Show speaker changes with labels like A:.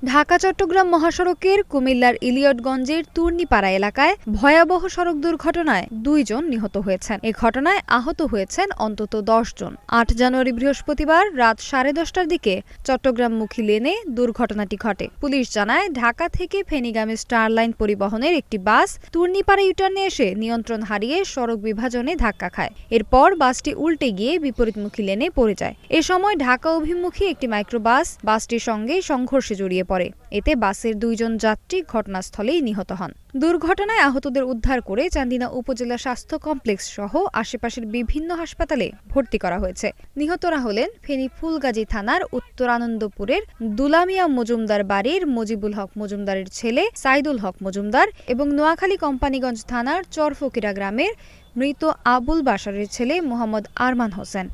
A: ঢাকা-চট্টগ্রাম মহাসড়কের কুমিল্লার ইলিয়টগঞ্জের তুর্নিপাড়া এলাকায় ভয়াবহ সড়ক দুর্ঘটনায় ২ জন নিহত হয়েছেন। এ ঘটনায় আহত হয়েছেন অন্তত ১০ জন। ৮ জানুয়ারি বৃহস্পতিবার রাত ১০:৩০টার দিকে চট্টগ্রামমুখী লেনে দুর্ঘটনাটি ঘটে। পুলিশ জানায়, ঢাকা থেকে ফেনীগামী স্টারলাইন পরিবহনের একটি বাস তুর্নিপাড়া ইউটার্নে এসে নিয়ন্ত্রণ হারিয়ে সড়ক বিভাজনে ধাক্কা খায়। এরপর বাসটি উল্টে গিয়ে বিপরীতমুখী লেনে পড়ে যায়। এ সময় ঢাকা অভিমুখী একটি মাইক্রোবাস বাসটির সঙ্গে সংঘর্ষে জড়িয়ে পড়ে। এতে বাসের ২ জন যাত্রী ঘটনাস্থলেই নিহত হন। দুর্ঘটনায় আহতদের উদ্ধার করে চান্দিনা উপজেলা স্বাস্থ্য কমপ্লেক্স সহ আশেপাশের বিভিন্ন হাসপাতালে ভর্তি করা হয়েছে। নিহতরা হলেন ফেনী ফুলগাজী থানার উত্তর আনন্দপুরের দুলামিয়া মজুমদার বাড়ির মজিবুল হক মজুমদারের ছেলে সাইদুল হক মজুমদার এবং নোয়াখালী কোম্পানীগঞ্জ থানার চরফকিরা গ্রামের মৃত আবুল বাশারের ছেলে মোহাম্মদ আরমান হোসেন।